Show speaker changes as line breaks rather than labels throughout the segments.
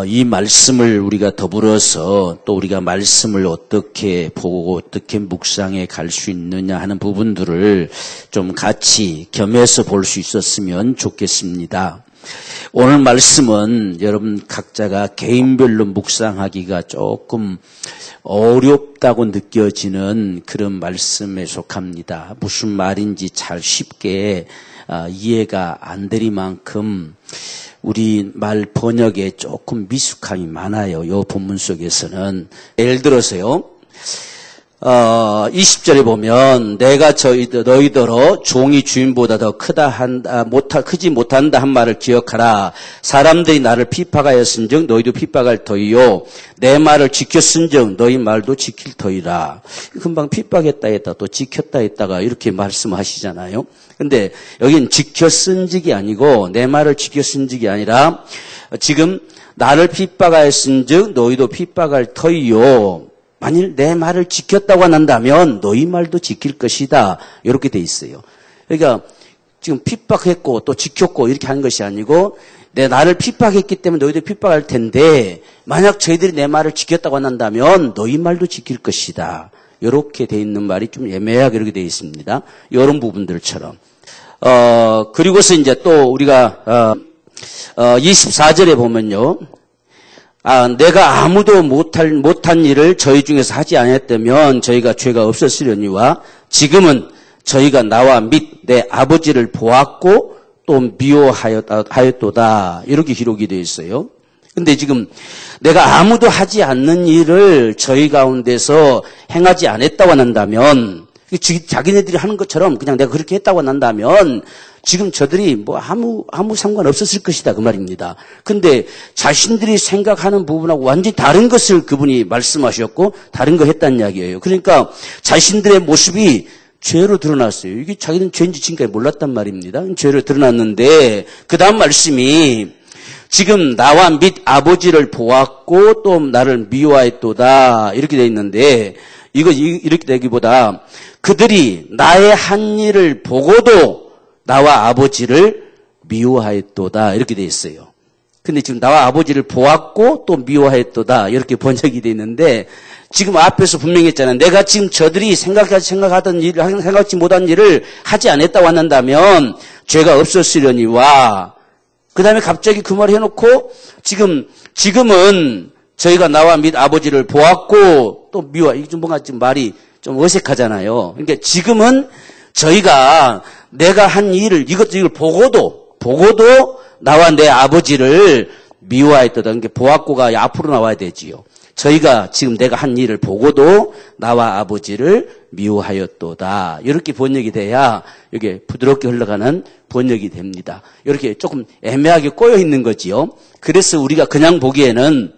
이 말씀을 우리가 더불어서 또 우리가 말씀을 어떻게 보고 어떻게 묵상해 갈 수 있느냐 하는 부분들을 좀 같이 겸해서 볼 수 있었으면 좋겠습니다. 오늘 말씀은 여러분 각자가 개인별로 묵상하기가 조금 어렵다고 느껴지는 그런 말씀에 속합니다. 무슨 말인지 잘 쉽게 이해가 안 되리만큼 우리 말 번역에 조금 미숙함이 많아요. 이 본문 속에서는. 예를 들어서요. 20절에 보면 내가 너희더러 종이 주인보다 더 크지 못한다 한 말을 기억하라. 사람들이 나를 핍박하였은즉 너희도 핍박할 터이요. 내 말을 지켰은즉 너희 말도 지킬 터이라. 금방 핍박했다 했다 또 지켰다 했다가 이렇게 말씀하시잖아요. 근데 여긴 지켰은즉이 아니고 내 말을 지켰은즉이 아니라 지금 나를 핍박하였은즉 너희도 핍박할 터이요. 만일 내 말을 지켰다고 한다면 너희 말도 지킬 것이다. 이렇게 돼 있어요. 그러니까 지금 핍박했고 또 지켰고 이렇게 하는 것이 아니고 나를 핍박했기 때문에 너희도 핍박할 텐데 만약 저희들이 내 말을 지켰다고 한다면 너희 말도 지킬 것이다. 이렇게 돼 있는 말이 좀 애매하게 이렇게 돼 있습니다. 이런 부분들처럼. 그리고서 이제 또 우리가 24절에 보면요. 내가 아무도 못한 일을 저희 중에서 하지 않았다면 저희가 죄가 없었으려니와 지금은 저희가 나와 및 내 아버지를 보았고 또 미워하였도다. 이렇게 기록이 되어 있어요. 근데 지금 내가 아무도 하지 않는 일을 저희 가운데서 행하지 않았다고 한다면 자기네들이 하는 것처럼 그냥 내가 그렇게 했다고 한다면 지금 저들이 뭐 아무 상관없었을 것이다 그 말입니다. 근데 자신들이 생각하는 부분하고 완전히 다른 것을 그분이 말씀하셨고 다른 거 했다는 이야기예요. 그러니까 자신들의 모습이 죄로 드러났어요. 이게 자기는 죄인지 지금까지 몰랐단 말입니다. 죄로 드러났는데 그 다음 말씀이 지금 나와 및 아버지를 보았고 또 나를 미워했도다 이렇게 돼 있는데 이렇게 되기보다 그들이 나의 한 일을 보고도 나와 아버지를 미워하였도다 이렇게 돼 있어요. 근데 지금 나와 아버지를 보았고 또 미워하였도다 이렇게 번역이 돼 있는데 지금 앞에서 분명히 했잖아요. 내가 지금 저들이 생각하던 일을 생각지 못한 일을 하지 않았다고 한다면 죄가 없었으려니와 그 다음에 갑자기 그 말을 해놓고 지금은 저희가 나와 및 아버지를 보았고 또 이게 좀 뭔가 좀 말이 좀 어색하잖아요. 그러니까 지금은 저희가 내가 한 일을 이걸 보고도 나와 내 아버지를 미워했도다. 그러니까 보았고가 앞으로 나와야 되지요. 저희가 지금 내가 한 일을 보고도 나와 아버지를 미워하였도다. 이렇게 번역이 돼야 이게 부드럽게 흘러가는 번역이 됩니다. 이렇게 조금 애매하게 꼬여 있는 거지요. 그래서 우리가 그냥 보기에는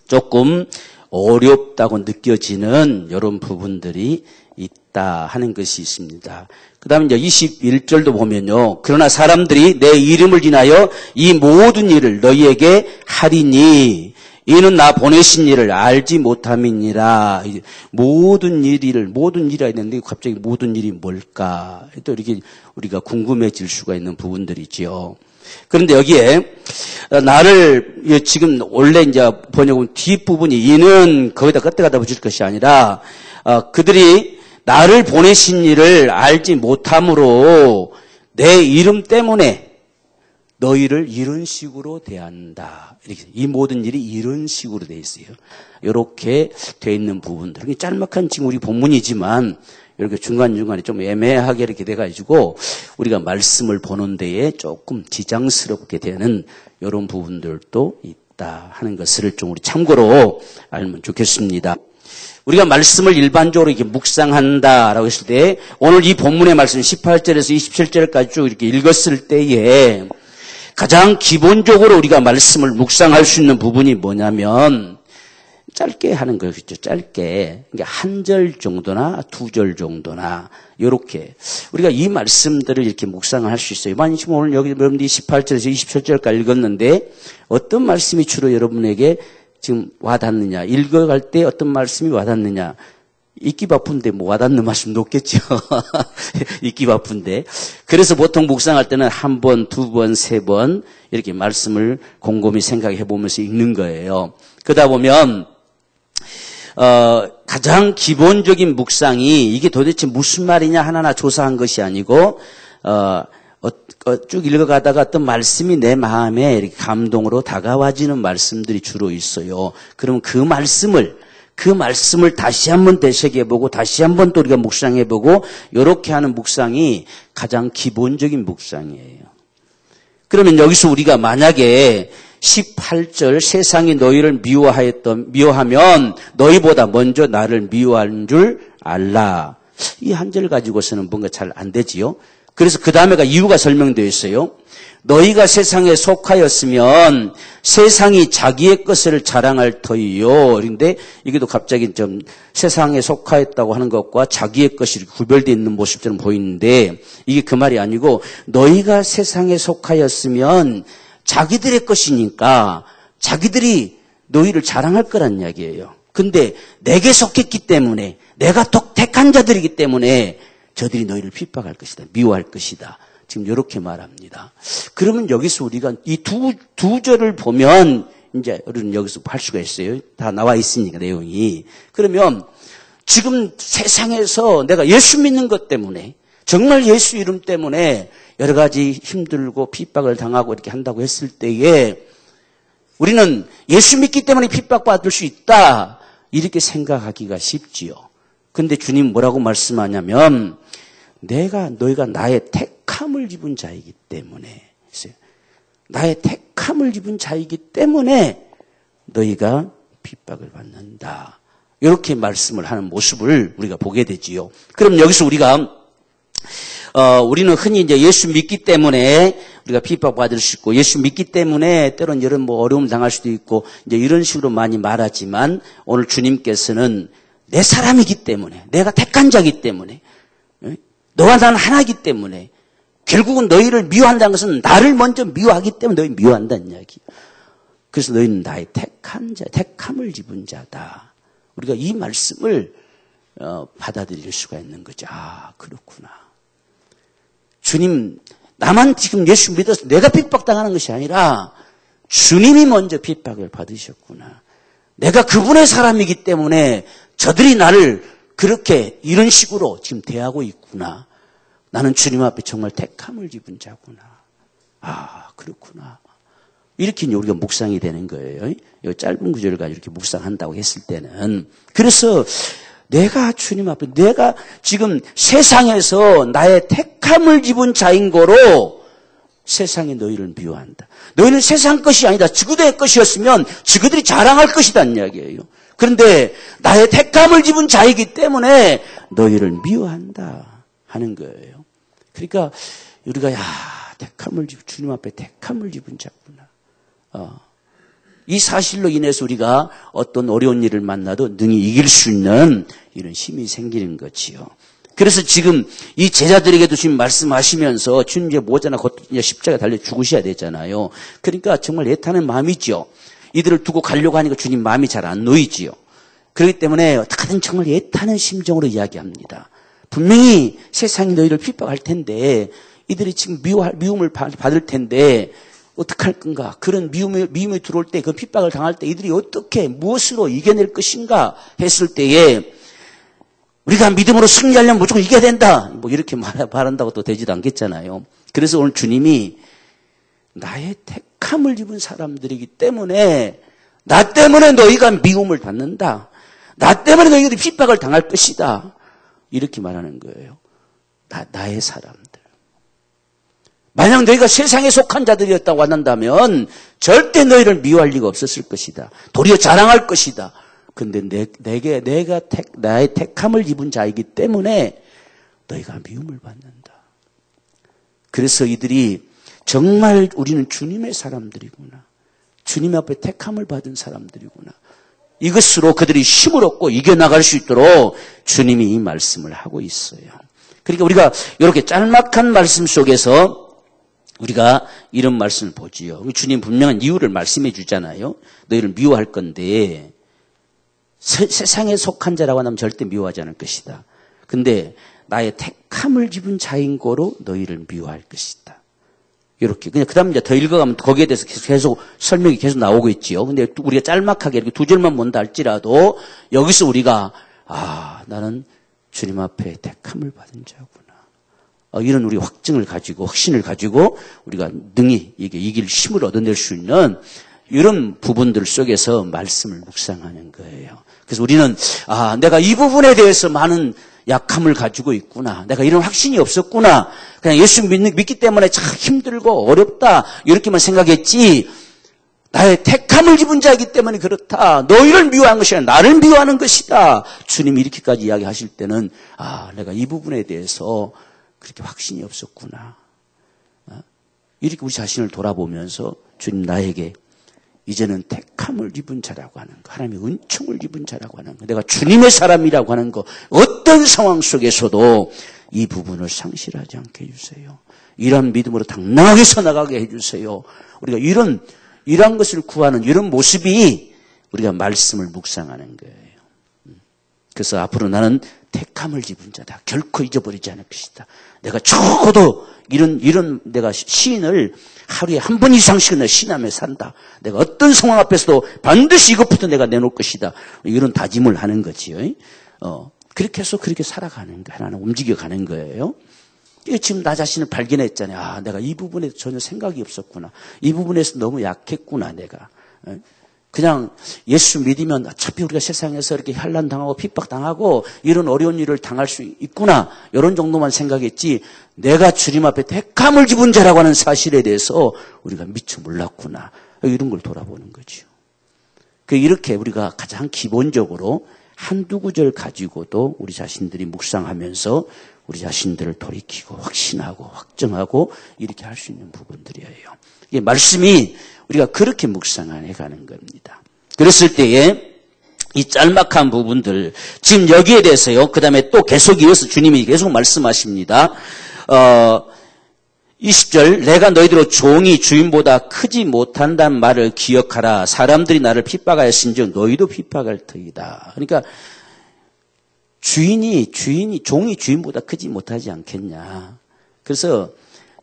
조금 어렵다고 느껴지는 이런 부분들이 있다 하는 것이 있습니다. 그 다음에 이제 21절도 보면요. 그러나 사람들이 내 이름을 인하여 이 모든 일을 너희에게 하리니 이는 나 보내신 일을 알지 못함이니라. 모든 일이라 했는데 갑자기 모든 일이 뭘까? 또 이렇게 우리가 궁금해질 수가 있는 부분들이지요. 그런데 여기에 나를 지금 원래 이제 번역은 뒷부분이 이는 거기다 끝에다 붙일 것이 아니라 그들이 나를 보내신 일을 알지 못함으로 내 이름 때문에 너희를 이런 식으로 대한다. 이렇게 이 모든 일이 이런 식으로 돼 있어요. 이렇게 돼 있는 부분들. 짤막한 지금 우리 본문이지만 이렇게 중간중간에 좀 애매하게 이렇게 돼가지고 우리가 말씀을 보는 데에 조금 지장스럽게 되는 이런 부분들도 있다 하는 것을 좀 우리 참고로 알면 좋겠습니다. 우리가 말씀을 일반적으로 이렇게 묵상한다라고 했을 때 오늘 이 본문의 말씀 18절에서 27절까지 쭉 이렇게 읽었을 때에 가장 기본적으로 우리가 말씀을 묵상할 수 있는 부분이 뭐냐면 짧게 하는 것이죠. 짧게. 그러니까 한 절 정도나 두 절 정도나 이렇게 우리가 이 말씀들을 이렇게 묵상을 할 수 있어요. 만약 지금 오늘 여기 여러분들이 18절에서 27절까지 읽었는데 어떤 말씀이 주로 여러분에게 지금 와닿느냐, 읽어갈 때 어떤 말씀이 와닿느냐, 있기 바쁜데 뭐 와닿는 말씀 높겠죠. 있기 바쁜데. 그래서 보통 묵상할 때는 한 번, 두 번, 세 번 이렇게 말씀을 곰곰이 생각해 보면서 읽는 거예요. 그러다 보면 가장 기본적인 묵상이 이게 도대체 무슨 말이냐 하나하나 조사한 것이 아니고 쭉 읽어가다가 어떤 말씀이 내 마음에 이렇게 감동으로 다가와지는 말씀들이 주로 있어요. 그러면 그 말씀을 다시 한번 되새겨보고 다시 한번 또 우리가 묵상해보고 이렇게 하는 묵상이 가장 기본적인 묵상이에요. 그러면 여기서 우리가 만약에 18절 세상이 너희를 미워하면 너희보다 먼저 나를 미워하는 줄 알라. 이 한 절 가지고서는 뭔가 잘 안 되지요. 그래서 그 다음에가 이유가 설명되어 있어요. 너희가 세상에 속하였으면 세상이 자기의 것을 자랑할 터이요. 그런데 이게 또 갑자기 좀 세상에 속하였다고 하는 것과 자기의 것이 구별되어 있는 모습처럼 보이는데 이게 그 말이 아니고 너희가 세상에 속하였으면 자기들의 것이니까 자기들이 너희를 자랑할 거란 이야기예요. 근데 내게 속했기 때문에 내가 택한 자들이기 때문에 저들이 너희를 핍박할 것이다. 미워할 것이다. 지금 이렇게 말합니다. 그러면 여기서 우리가 이 두 절을 보면 이제 우리는 여기서 할 수가 있어요. 다 나와 있으니까 내용이. 그러면 지금 세상에서 내가 예수 믿는 것 때문에 정말 예수 이름 때문에 여러 가지 힘들고 핍박을 당하고 이렇게 한다고 했을 때에 우리는 예수 믿기 때문에 핍박받을 수 있다. 이렇게 생각하기가 쉽지요. 근데 주님 뭐라고 말씀하냐면 너희가 나의 택함을 입은 자이기 때문에 나의 택함을 입은 자이기 때문에 너희가 핍박을 받는다. 이렇게 말씀을 하는 모습을 우리가 보게 되지요. 그럼 여기서 우리는 흔히 이제 예수 믿기 때문에 우리가 핍박받을 수 있고 예수 믿기 때문에 때로는 이런 어려움을 당할 수도 있고 이제 이런 식으로 많이 말하지만 오늘 주님께서는 내 사람이기 때문에 내가 택한 자이기 때문에 너와 나는 하나이기 때문에 결국은 너희를 미워한다는 것은 나를 먼저 미워하기 때문에 너희 미워한다는 이야기예요. 그래서 너희는 나의 택한 자, 택함을 입은 자다. 우리가 이 말씀을 받아들일 수가 있는 거죠. 아, 그렇구나. 주님, 나만 지금 예수 믿어서 내가 핍박당하는 것이 아니라 주님이 먼저 핍박을 받으셨구나. 내가 그분의 사람이기 때문에 저들이 나를 그렇게 이런 식으로 지금 대하고 있구나. 나는 주님 앞에 정말 택함을 입은 자구나. 아, 그렇구나. 이렇게 우리가 묵상이 되는 거예요. 이 짧은 구절을 가지고 이렇게 묵상한다고 했을 때는. 그래서 내가 주님 앞에 내가 지금 세상에서 나의 택함을 입은 자인 거로 세상이 너희를 미워한다. 너희는 세상 것이 아니다. 저들의 것이었으면 저들이 자랑할 것이란 이야기예요. 그런데 나의 택함을 입은 자이기 때문에 너희를 미워한다 하는 거예요. 그러니까 우리가 주님 앞에 택함을 입은 자구나. 이 사실로 인해서 우리가 어떤 어려운 일을 만나도 능히 이길 수 있는 이런 힘이 생기는 거지요. 그래서 지금 이 제자들에게도 지금 말씀하시면서 주님 이제 뭐잖아. 곧 이제 십자가에 달려 죽으셔야 되잖아요. 그러니까 정말 애타는 마음이죠. 이들을 두고 가려고 하니까 주님 마음이 잘 안 놓이지요. 그렇기 때문에 어떻게든 정말 애타는 심정으로 이야기합니다. 분명히 세상이 너희를 핍박할 텐데 이들이 지금 미움을 받을 텐데 어떡할 건가? 그런 미움이 들어올 때, 그 핍박을 당할 때 이들이 어떻게 무엇으로 이겨낼 것인가 했을 때에 우리가 믿음으로 승리하려면 무조건 이겨야 된다. 이렇게 말한다고 또 되지도 않겠잖아요. 그래서 오늘 주님이 나의 택함을 입은 사람들이기 때문에 나 때문에 너희가 미움을 받는다. 나 때문에 너희들이 핍박을 당할 것이다. 이렇게 말하는 거예요. 나의 사람들. 만약 너희가 세상에 속한 자들이었다고 한다면 절대 너희를 미워할 리가 없었을 것이다. 도리어 자랑할 것이다. 근데 나의 택함을 입은 자이기 때문에 너희가 미움을 받는다. 그래서 이들이 정말 우리는 주님의 사람들이구나. 주님 앞에 택함을 받은 사람들이구나. 이것으로 그들이 힘을 얻고 이겨나갈 수 있도록 주님이 이 말씀을 하고 있어요. 그러니까 우리가 이렇게 짤막한 말씀 속에서 우리가 이런 말씀을 보지요. 주님 분명한 이유를 말씀해 주잖아요. 너희를 미워할 건데 세상에 속한 자라고 하면 절대 미워하지 않을 것이다. 근데 나의 택함을 입은 자인 거로 너희를 미워할 것이다. 이렇게. 그냥 그 다음 이제 더 읽어가면 거기에 대해서 계속 설명이 계속 나오고 있지요. 근데 우리가 짤막하게 이렇게 두 절만 본다 할지라도 여기서 우리가, 나는 주님 앞에 택함을 받은 자구나. 이런 우리 확증을 가지고, 확신을 가지고 우리가 능히 이길 힘을 얻어낼 수 있는 이런 부분들 속에서 말씀을 묵상하는 거예요. 그래서 우리는, 내가 이 부분에 대해서 많은 약함을 가지고 있구나. 내가 이런 확신이 없었구나. 그냥 예수 믿기 때문에 참 힘들고 어렵다. 이렇게만 생각했지. 나의 택함을 입은 자이기 때문에 그렇다. 너희를 미워한 것이 아니라 나를 미워하는 것이다. 주님이 이렇게까지 이야기하실 때는 내가 이 부분에 대해서 그렇게 확신이 없었구나. 이렇게 우리 자신을 돌아보면서 주님 나에게 이제는 택함을 입은 자라고 하는 거, 하나님의 은총을 입은 자라고 하는 거, 내가 주님의 사람이라고 하는 거, 어떤 상황 속에서도 이 부분을 상실하지 않게 해주세요. 이런 믿음으로 당당하게 서나가게 해주세요. 우리가 이런 것을 구하는 이런 모습이 우리가 말씀을 묵상하는 거예요. 그래서 앞으로 나는 택함을 입은 자다. 결코 잊어버리지 않을 것이다. 내가 적어도 이런 내가 시인을 하루에 한 번 이상씩은 내가 시인하며 산다. 내가 어떤 상황 앞에서도 반드시 이것부터 내가 내놓을 것이다. 이런 다짐을 하는 거지요. 그렇게 해서 그렇게 살아가는 거예요. 하나는 움직여가는 거예요. 지금 나 자신을 발견했잖아요. 내가 이 부분에 전혀 생각이 없었구나. 이 부분에서 너무 약했구나, 내가. 그냥 예수 믿으면 어차피 우리가 세상에서 이렇게 환난당하고 핍박당하고 이런 어려운 일을 당할 수 있구나. 이런 정도만 생각했지 내가 주님 앞에 택함을 입은 자라고 하는 사실에 대해서 우리가 미처 몰랐구나. 이런 걸 돌아보는 거죠. 이렇게 우리가 가장 기본적으로 한두 구절 가지고도 우리 자신들이 묵상하면서 우리 자신들을 돌이키고 확신하고 확정하고 이렇게 할 수 있는 부분들이에요. 이게 말씀이 우리가 그렇게 묵상해 가는 겁니다. 그랬을 때에 이 짤막한 부분들, 지금 여기에 대해서요, 그 다음에 또 계속 이어서 주님이 계속 말씀하십니다. 20절, 내가 너희들로 종이 주인보다 크지 못한다는 말을 기억하라. 사람들이 나를 핍박하였은즉 너희도 핍박할 터이다. 그러니까 종이 주인보다 크지 못하지 않겠냐. 그래서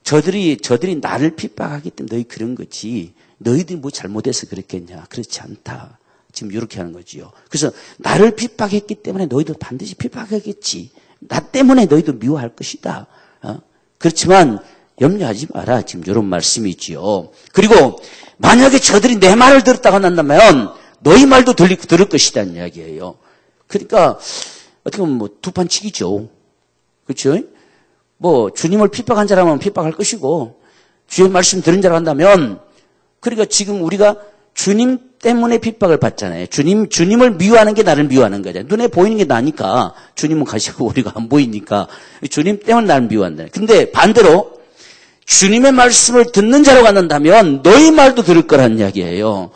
저들이 나를 핍박하기 때문에 너희 그런 거지. 너희들이 뭐 잘못해서 그랬겠냐. 그렇지 않다. 지금 이렇게 하는 거지요. 그래서 나를 핍박했기 때문에 너희도 반드시 핍박하겠지. 나 때문에 너희도 미워할 것이다. 그렇지만 염려하지 마라. 지금 이런 말씀이지요. 그리고 만약에 저들이 내 말을 들었다고 한다면 너희 말도 들을 것이라는 이야기예요. 그러니까 어떻게 보면 뭐 두 판 치기죠. 그렇죠? 뭐 주님을 핍박한 사람은 핍박할 것이고 주의 말씀 들은 자라고 한다면 그러니까 지금 우리가 주님 때문에 핍박을 받잖아요. 주님을 미워하는 게 나를 미워하는 거잖아요. 눈에 보이는 게 나니까 주님은 가시고 우리가 안 보이니까 주님 때문에 나를 미워한다. 근데 반대로 주님의 말씀을 듣는 자라고 한다면 너희 말도 들을 거라는 이야기예요.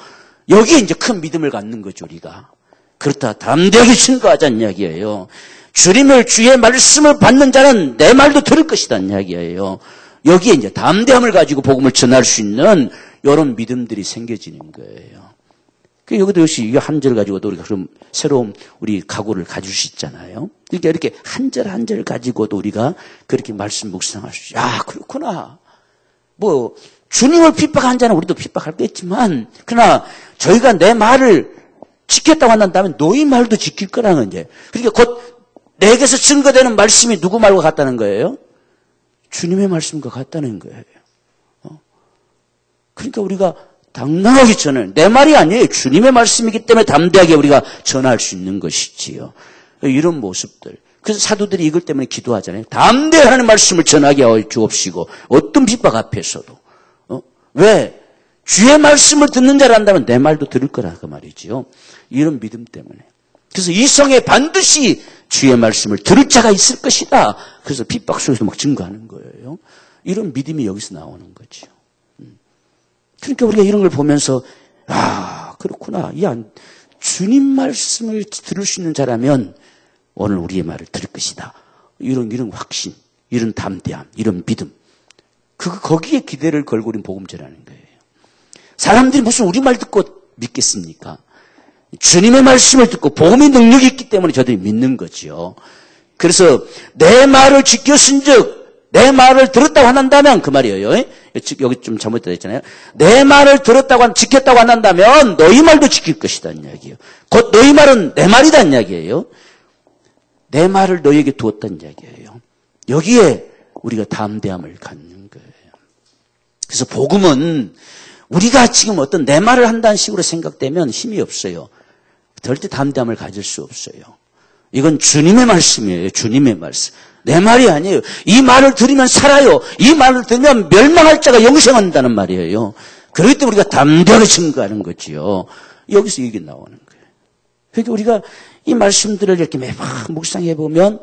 여기에 이제 큰 믿음을 갖는 거죠, 우리가. 그렇다. 담대하게 증거하자는 이야기예요. 주의 말씀을 받는 자는 내 말도 들을 것이라는 이야기예요. 여기에 이제 담대함을 가지고 복음을 전할 수 있는 이런 믿음들이 생겨지는 거예요. 여기도 역시 이 한 절 가지고도 우리가 그럼 새로운 우리 각오를 가질 수 있잖아요. 그러니까 이렇게 한 절 한 절 가지고도 우리가 그렇게 말씀 묵상할 수 있어요. 그렇구나. 뭐 주님을 핍박한 자는 우리도 핍박하겠지만 그러나 저희가 내 말을 지켰다고 한다면 너희 말도 지킬 거라는 거예요. 그러니까 곧 내게서 증거되는 말씀이 누구 말과 같다는 거예요? 주님의 말씀과 같다는 거예요. 그러니까 우리가 당당하게 전할, 내 말이 아니에요. 주님의 말씀이기 때문에 담대하게 우리가 전할 수 있는 것이지요. 이런 모습들. 그래서 사도들이 이걸 때문에 기도하잖아요. 담대하는 말씀을 전하게 주옵시고 어떤 핍박 앞에서도. 왜? 주의 말씀을 듣는 자란다면 내 말도 들을 거라 그 말이지요. 이런 믿음 때문에. 그래서 이 성에 반드시 주의 말씀을 들을 자가 있을 것이다. 그래서 핍박 속에서 막 증거하는 거예요. 이런 믿음이 여기서 나오는 거죠. 그러니까 우리가 이런 걸 보면서 그렇구나. 주님 말씀을 들을 수 있는 자라면 오늘 우리의 말을 들을 것이다. 이런 확신, 이런 담대함, 이런 믿음. 거기에 기대를 걸고 우리는 복음 전하는 거예요. 사람들이 무슨 우리 말 듣고 믿겠습니까? 주님의 말씀을 듣고 복음의 능력이 있기 때문에 저들이 믿는 거지요. 그래서 내 말을 지켰은즉 내 말을 들었다고 한다면 그 말이에요. 여기 좀 잘못되어 있잖아요. 내 말을 들었다고 지켰다고 한다면 너희 말도 지킬 것이다 이야기예요. 곧 너희 말은 내 말이다 이야기예요. 내 말을 너희에게 두었다는 이야기예요. 여기에 우리가 담대함을 갖는 거예요. 그래서 복음은 우리가 지금 어떤 내 말을 한다는 식으로 생각되면 힘이 없어요. 절대 담대함을 가질 수 없어요. 이건 주님의 말씀이에요. 주님의 말씀. 내 말이 아니에요. 이 말을 들으면 살아요. 이 말을 들으면 멸망할 자가 영생한다는 말이에요. 그렇기 때문에 우리가 담대하게 증거하는 거지요. 여기서 이게 나오는 거예요. 그러니까 우리가 이 말씀들을 이렇게 매번 묵상해 보면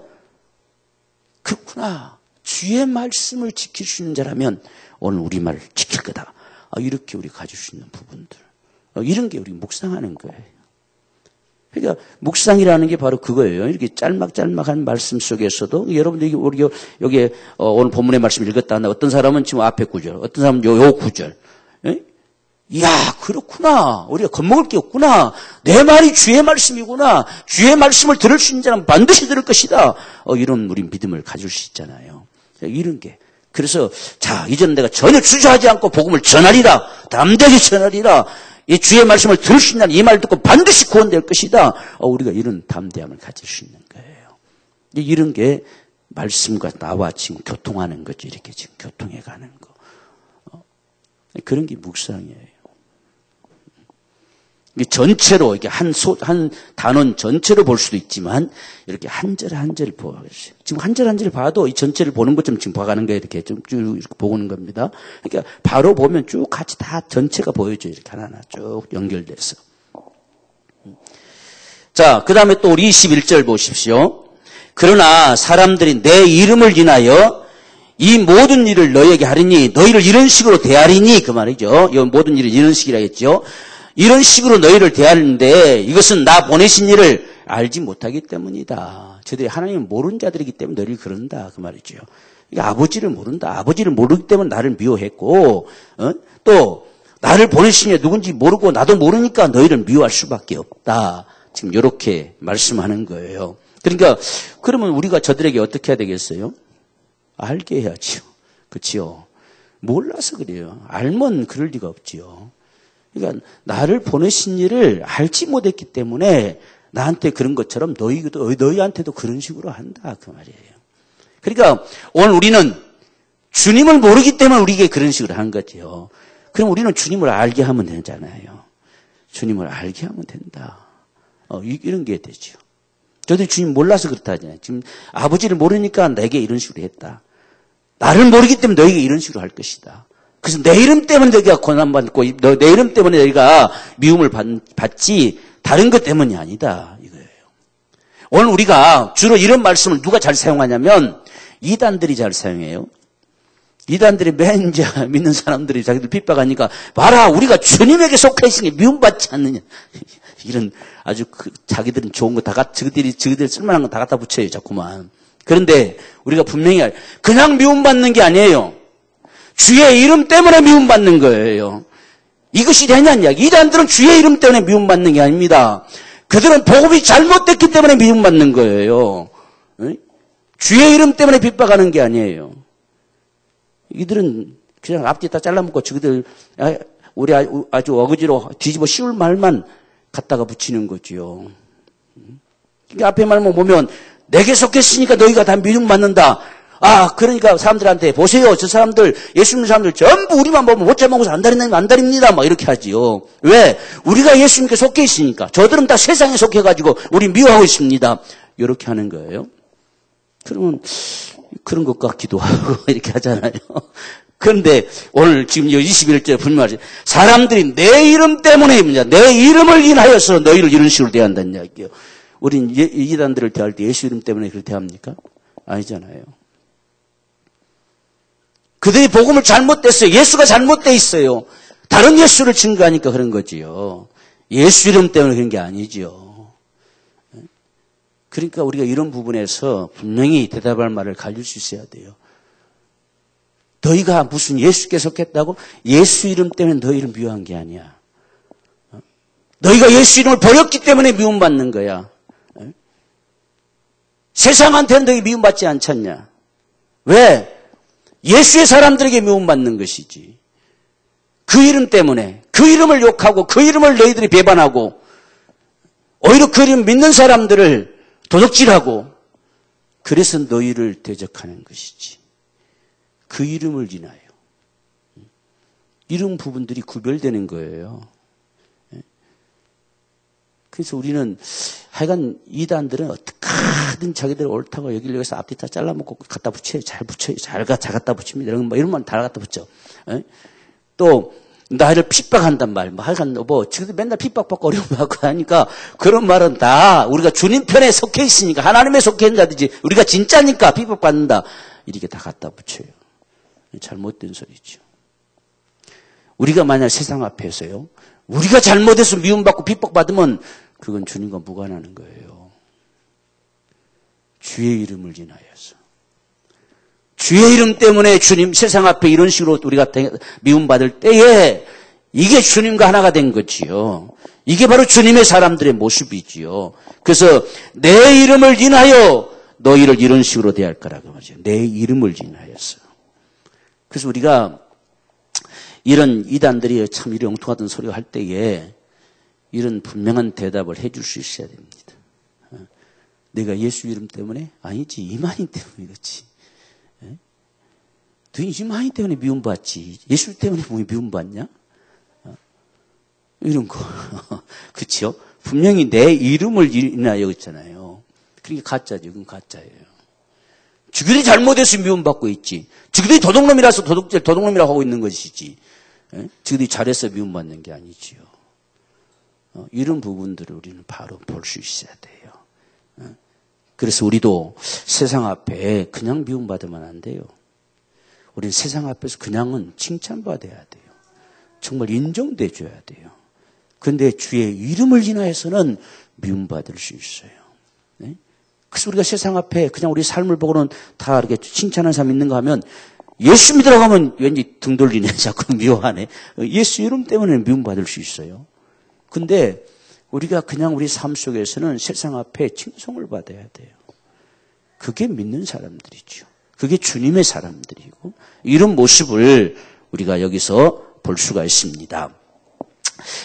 그렇구나. 주의 말씀을 지킬 수 있는 자라면 오늘 우리 말을 지킬 거다. 이렇게 우리 가질 수 있는 부분들. 이런 게 우리 묵상하는 거예요. 그러니까 묵상이라는 게 바로 그거예요. 이렇게 짤막짤막한 말씀 속에서도 여러분들이 여기 오늘 본문의 말씀 읽었다 한다. 어떤 사람은 지금 앞에 구절, 어떤 사람은 요 구절. 이야, 그렇구나. 우리가 겁먹을 게 없구나. 내 말이 주의 말씀이구나. 주의 말씀을 들을 수 있는 자는 반드시 들을 것이다. 이런 우리 믿음을 가질 수 있잖아요. 이런 게. 그래서 자, 이제는 내가 전혀 주저하지 않고 복음을 전하리라. 담대히 전하리라. 이 주의 말씀을 들을 수 있는 이 말 듣고 반드시 구원될 것이다. 우리가 이런 담대함을 가질 수 있는 거예요. 이런 게 말씀과 나와 지금 교통하는 거죠. 이렇게 지금 교통해 가는 거. 그런 게 묵상이에요. 전체로 이렇게 한 단원 전체로 볼 수도 있지만 이렇게 한 절 한 절 보아요. 지금 한 절 한 절 봐도 이 전체를 보는 것처럼 지금 봐가는 거예요. 이렇게 쭉 이렇게 보는 겁니다. 그러니까 바로 보면 쭉 같이 다 전체가 보여줘요. 이렇게 하나하나 쭉 연결돼서. 자, 그 다음에 또 우리 21절 보십시오. 그러나 사람들이 내 이름을 인하여 이 모든 일을 너희에게 하리니 너희를 이런 식으로 대하리니 그 말이죠. 이 모든 일을 이런 식이라겠죠. 이런 식으로 너희를 대하는데 이것은 나 보내신 일을 알지 못하기 때문이다. 저들이 하나님을 모르는 자들이기 때문에 너희를 그런다. 그 말이죠. 그러니까 아버지를 모른다. 아버지를 모르기 때문에 나를 미워했고 또 나를 보내신 게 누군지 모르고 나도 모르니까 너희를 미워할 수밖에 없다. 지금 이렇게 말씀하는 거예요. 그러니까 그러면 우리가 저들에게 어떻게 해야 되겠어요? 알게 해야지요. 그렇지요. 몰라서 그래요. 알면 그럴 리가 없지요. 그러니까 나를 보내신 일을 알지 못했기 때문에 나한테 그런 것처럼 너희한테도 그런 식으로 한다 그 말이에요. 그러니까 오늘 우리는 주님을 모르기 때문에 우리에게 그런 식으로 한 거죠. 그럼 우리는 주님을 알게 하면 되잖아요. 주님을 알게 하면 된다. 이런 게 되죠. 저도 주님 몰라서 그렇다 하잖아요. 지금 아버지를 모르니까 내게 이런 식으로 했다. 나를 모르기 때문에 너에게 이런 식으로 할 것이다. 그래서 내 이름 때문에 너희가 고난받고 내 이름 때문에 너희가 미움을 받지 다른 것 때문이 아니다 이거예요. 오늘 우리가 주로 이런 말씀을 누가 잘 사용하냐면 이단들이 잘 사용해요. 이단들이 맨 이제 믿는 사람들이 자기들 핍박하니까 봐라 우리가 주님에게 속해 있으니 미움받지 않느냐 이런 아주 자기들은 좋은 거 다 저기들이 쓸만한 거 다 갖다 붙여요 자꾸만. 그런데 우리가 분명히 그냥 미움받는 게 아니에요. 주의 이름 때문에 미움받는 거예요. 이것이 되냐는 이야기. 이단들은 주의 이름 때문에 미움받는 게 아닙니다. 그들은 복음이 잘못됐기 때문에 미움받는 거예요. 주의 이름 때문에 핍박하는 게 아니에요. 이들은 그냥 앞뒤 다 잘라먹고 저기들 우리 아주 어거지로 뒤집어 씌울 말만 갖다가 붙이는 거지요. 그러니까 앞에 말만 보면 내게 속했으니까 너희가 다 미움받는다. 그러니까 사람들한테 보세요. 저 사람들 예수 믿는 사람들 전부 우리만 보면 못 잡아먹어서 안달입니다. 막 이렇게 하지요. 왜? 우리가 예수님께 속해 있으니까. 저들은 다 세상에 속해가지고 우리 미워하고 있습니다. 이렇게 하는 거예요. 그러면 그런 것 같기도 하고 이렇게 하잖아요. 그런데 오늘 지금 21절에 분명하지. 사람들이 내 이름 때문에 내 이름을 인하여서 너희를 이런 식으로 대한다는 이야기예요. 우린 이단들을 대할 때 예수 이름 때문에 그렇게 대합니까? 아니잖아요. 그들이 복음을 잘못됐어요. 예수가 잘못돼 있어요. 다른 예수를 증거하니까 그런 거지요. 예수 이름 때문에 그런 게 아니지요. 그러니까 우리가 이런 부분에서 분명히 대답할 말을 가질 수 있어야 돼요. 너희가 무슨 예수께 속했다고? 예수 이름 때문에 너희를 미워한 게 아니야. 너희가 예수 이름을 버렸기 때문에 미움받는 거야. 세상한테는 너희 미움받지 않잖냐. 왜? 예수의 사람들에게 미움받는 것이지. 그 이름 때문에 그 이름을 욕하고 그 이름을 너희들이 배반하고 오히려 그 이름 믿는 사람들을 도둑질하고 그래서 너희를 대적하는 것이지. 그 이름을 인하여. 이런 부분들이 구별되는 거예요. 그래서 우리는 하여간 이단들은 어떻게든 자기들 옳다고 여기려고 해서 앞뒤 다 잘라먹고 갖다 붙여요. 잘 붙여요. 잘 갖다 붙입니다. 이런 말 다 갖다 붙여. 또 나를 핍박한단 말. 하여간 지금 맨날 핍박받고 어려움받고 하니까 그런 말은 다 우리가 주님 편에 속해 있으니까 하나님에 속해 있는 자들이지 우리가 진짜니까 핍박받는다. 이렇게 다 갖다 붙여요. 잘못된 소리죠. 우리가 만약 세상 앞에서요. 우리가 잘못해서 미움받고 핍박받으면 그건 주님과 무관하는 거예요. 주의 이름을 인하여서. 주의 이름 때문에 주님 세상 앞에 이런 식으로 우리가 미움받을 때에 이게 주님과 하나가 된 거지요. 이게 바로 주님의 사람들의 모습이지요. 그래서 내 이름을 인하여 너희를 이런 식으로 대할 거라고 하죠. 내 이름을 인하여서. 그래서 우리가 이런 이단들이 참 이런 엉뚱하던 소리 할 때에 이런 분명한 대답을 해줄 수 있어야 됩니다. 내가 예수 이름 때문에? 아니지. 이만희 때문에 그렇지. 너 이만희 때문에 미움받지. 예수 때문에 미움받냐? 이런 거. 그렇죠? 분명히 내 이름을 인하여 있잖아요. 그러니까 가짜죠. 그건 가짜예요. 지그들이 잘못해서 미움받고 있지. 지그들이 도둑놈이라서 도둑놈이라고 하고 있는 것이지. 지그들이 잘해서 미움받는 게 아니지요. 이런 부분들을 우리는 바로 볼 수 있어야 돼요. 그래서 우리도 세상 앞에 그냥 미움받으면 안 돼요. 우리는 세상 앞에서 그냥은 칭찬받아야 돼요. 정말 인정돼 줘야 돼요. 그런데 주의 이름을 인하여서는 미움받을 수 있어요. 네? 그래서 우리가 세상 앞에 그냥 우리 삶을 보고는 다 이렇게 칭찬하는 사람 있는가 하면 예수 믿으라고 하면 왠지 등 돌리네. 자꾸 미워하네. 예수 이름 때문에 미움받을 수 있어요. 근데 우리가 그냥 우리 삶 속에서는 세상 앞에 칭송을 받아야 돼요. 그게 믿는 사람들이죠. 그게 주님의 사람들이고 이런 모습을 우리가 여기서 볼 수가 있습니다.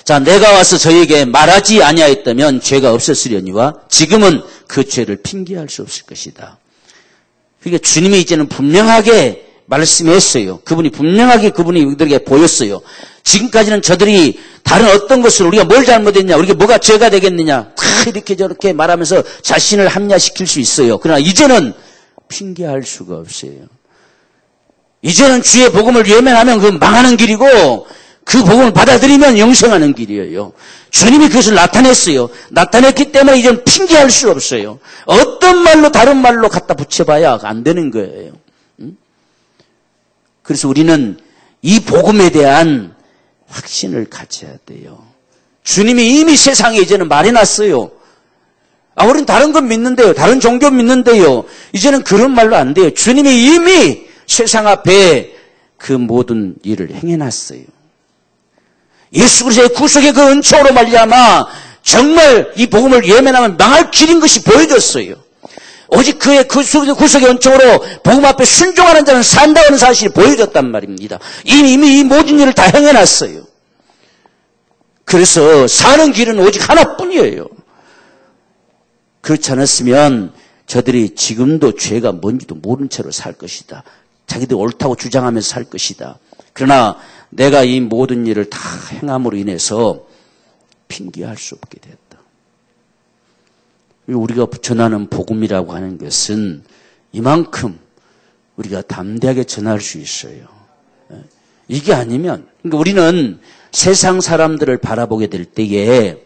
자, 내가 와서 저에게 말하지 아니하였다면 죄가 없었으려니와 지금은 그 죄를 핑계할 수 없을 것이다. 그러니까 주님이 이제는 분명하게 말씀했어요. 그분이 분명하게 그분이 우리들에게 보였어요. 지금까지는 저들이 다른 어떤 것을 우리가 뭘 잘못했냐, 우리가 뭐가 죄가 되겠느냐, 다 이렇게 저렇게 말하면서 자신을 합리화시킬 수 있어요. 그러나 이제는 핑계할 수가 없어요. 이제는 주의 복음을 외면하면 그 망하는 길이고 그 복음을 받아들이면 영생하는 길이에요. 주님이 그것을 나타냈어요. 나타냈기 때문에 이제는 핑계할 수 없어요. 어떤 말로 다른 말로 갖다 붙여봐야 안 되는 거예요. 그래서 우리는 이 복음에 대한 확신을 가져야 돼요. 주님이 이미 세상에 이제는 말해놨어요. 우리는 다른 건 믿는데요. 다른 종교 믿는데요. 이제는 그런 말로 안 돼요. 주님이 이미 세상 앞에 그 모든 일을 행해놨어요. 예수 그리스도의 구속의 그 은총으로 말미암아 정말 이 복음을 예면하면 망할 길인 것이 보여졌어요. 오직 그의 구속의 은총으로 복음 앞에 순종하는 자는 산다는 사실이 보여졌단 말입니다. 이미 이 모든 일을 다 행해놨어요. 그래서 사는 길은 오직 하나뿐이에요. 그렇지 않았으면 저들이 지금도 죄가 뭔지도 모른 채로 살 것이다. 자기들 옳다고 주장하면서 살 것이다. 그러나 내가 이 모든 일을 다 행함으로 인해서 핑계할 수 없게 됐다. 우리가 전하는 복음이라고 하는 것은 이만큼 우리가 담대하게 전할 수 있어요. 이게 아니면 그러니까 우리는 세상 사람들을 바라보게 될 때에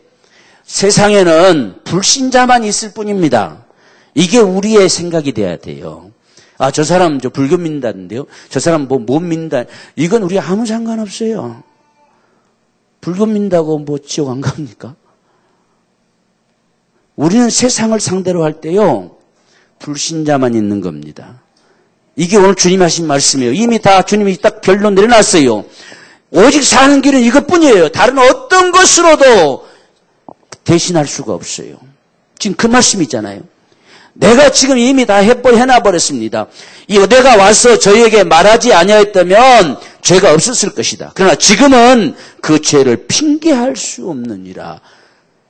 세상에는 불신자만 있을 뿐입니다. 이게 우리의 생각이 돼야 돼요. 저 사람 저 불교 믿는다는데요. 저 사람 못 믿는다. 이건 우리 아무 상관없어요. 불교 믿는다고 뭐 지옥 안 갑니까? 우리는 세상을 상대로 할 때요. 불신자만 있는 겁니다. 이게 오늘 주님이 하신 말씀이에요. 이미 다 주님이 딱 결론 내려놨어요. 오직 사는 길은 이것뿐이에요. 다른 어떤 것으로도 대신할 수가 없어요. 지금 그 말씀이잖아요. 내가 지금 이미 다 해놔버렸습니다. 이거 내가 와서 저에게 말하지 아니하였다면 죄가 없었을 것이다. 그러나 지금은 그 죄를 핑계할 수 없느니라.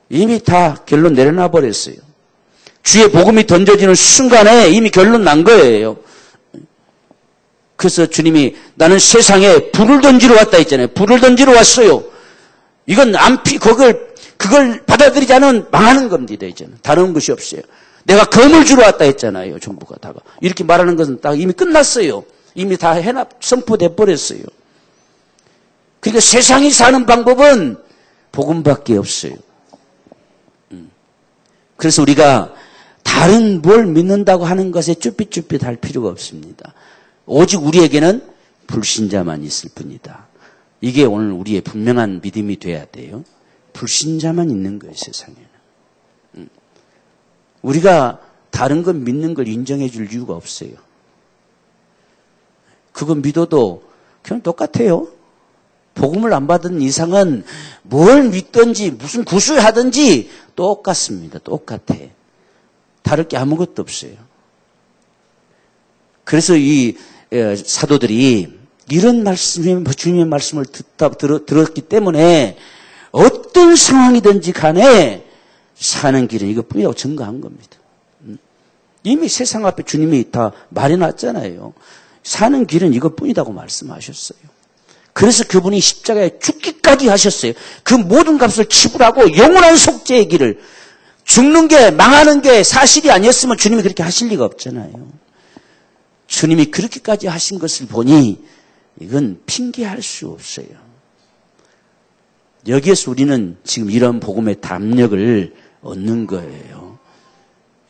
이미 다 결론 내려놔버렸어요. 주의 복음이 던져지는 순간에 이미 결론 난 거예요. 그래서 주님이 나는 세상에 불을 던지러 왔다 했잖아요. 불을 던지러 왔어요. 이건 그걸 받아들이지 않으면 망하는 겁니다. 이제는 다른 것이 없어요. 내가 검을 주러 왔다 했잖아요. 전부가 다가. 이렇게 말하는 것은 딱 이미 끝났어요. 이미 다 선포돼 버렸어요. 그러니까 세상이 사는 방법은 복음밖에 없어요. 그래서 우리가 다른 뭘 믿는다고 하는 것에 쭈삣쭈삣 할 필요가 없습니다. 오직 우리에게는 불신자만 있을 뿐이다. 이게 오늘 우리의 분명한 믿음이 돼야 돼요. 불신자만 있는 거예요, 세상에는. 우리가 다른 건 믿는 걸 인정해 줄 이유가 없어요. 그거 믿어도 그냥 똑같아요. 복음을 안 받은 이상은 뭘 믿든지 무슨 구술하든지 똑같습니다. 똑같아. 다를 게 아무것도 없어요. 그래서 이 사도들이 이런 주님의 말씀을 들었기 때문에 어떤 상황이든지 간에 사는 길은 이것뿐이라고 증거한 겁니다. 이미 세상 앞에 주님이 다 말해놨잖아요. 사는 길은 이것뿐이라고 말씀하셨어요. 그래서 그분이 십자가에 죽기까지 하셨어요. 그 모든 값을 지불하고 영원한 속죄의 길을, 죽는 게 망하는 게 사실이 아니었으면 주님이 그렇게 하실 리가 없잖아요. 주님이 그렇게까지 하신 것을 보니 이건 핑계할 수 없어요. 여기에서 우리는 지금 이런 복음의 담력을 얻는 거예요.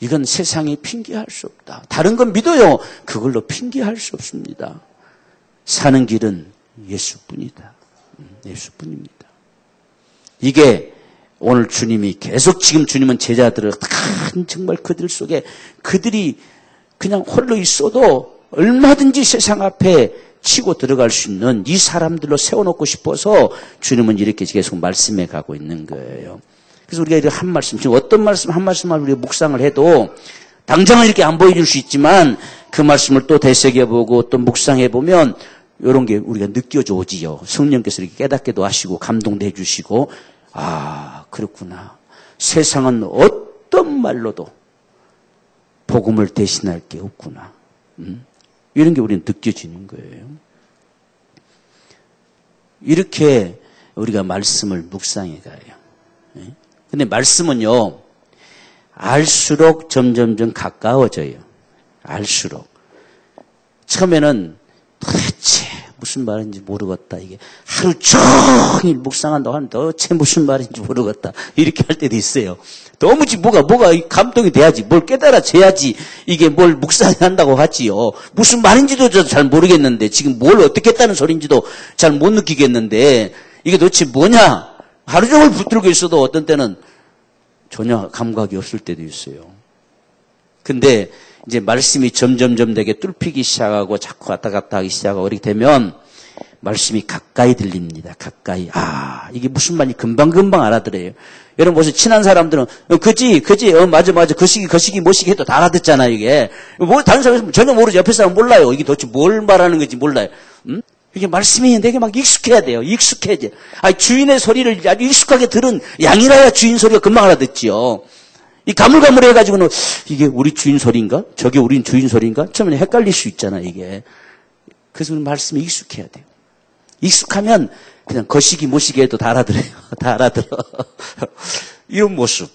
이건 세상에 핑계할 수 없다. 다른 건 믿어요. 그걸로 핑계할 수 없습니다. 사는 길은 예수뿐이다. 예수뿐입니다. 이게 오늘 주님이 계속 지금 주님은 제자들을 정말 그들 속에 그들이 그냥 홀로 있어도 얼마든지 세상 앞에 치고 들어갈 수 있는 이 사람들로 세워놓고 싶어서 주님은 이렇게 계속 말씀해 가고 있는 거예요. 그래서 우리가 이렇게 한 말씀, 지금 어떤 말씀 한 말씀만 우리가 묵상을 해도 당장은 이렇게 안 보여줄 수 있지만 그 말씀을 또 되새겨보고 또 묵상해 보면 이런 게 우리가 느껴져 오지요. 성령께서 이렇게 깨닫게도 하시고 감동도 해주시고, 아, 그렇구나. 세상은 어떤 말로도 복음을 대신할 게 없구나. 이런 게 우리는 느껴지는 거예요. 이렇게 우리가 말씀을 묵상해 가요. 근데 말씀은요, 알수록 점점점 가까워져요. 알수록. 처음에는 도대체 무슨 말인지 모르겠다. 이게 하루 종일 묵상한다고 하면 도대체 무슨 말인지 모르겠다. 이렇게 할 때도 있어요. 도무지 뭐가 감동이 돼야지. 뭘 깨달아져야지. 이게 뭘 묵상한다고 하지요. 무슨 말인지도 잘 모르겠는데, 지금 뭘 어떻게 했다는 소리인지도 잘 못 느끼겠는데, 이게 도대체 뭐냐? 하루 종일 붙들고 있어도 어떤 때는 전혀 감각이 없을 때도 있어요. 근데 이제 말씀이 점점점 되게 뚫히기 시작하고 자꾸 왔다 갔다 하기 시작하고 이렇게 되면 말씀이 가까이 들립니다. 가까이. 아, 이게 무슨 말인지 금방금방 알아들어요. 여러분 보세요. 친한 사람들은 그지, 맞아. 그 시기 해도 다 알아듣잖아요, 이게. 다른 사람은 전혀 모르죠. 옆에 사람은 몰라요. 이게 도대체 뭘 말하는 건지 몰라요. 이게 말씀이 내게 막 익숙해야 돼요. 익숙해져. 주인의 소리를 아주 익숙하게 들은 양이라야 주인 소리가 금방 알아듣지요. 이 가물가물해가지고는 이게 우리 주인 소리인가? 저게 우리 주인 소리인가? 처음에 헷갈릴 수 있잖아, 이게. 그래서 우리 말씀이 익숙해야 돼요. 익숙하면 그냥 거시기 모시기 해도 다 알아들어요. 다 알아들어. 이런 모습.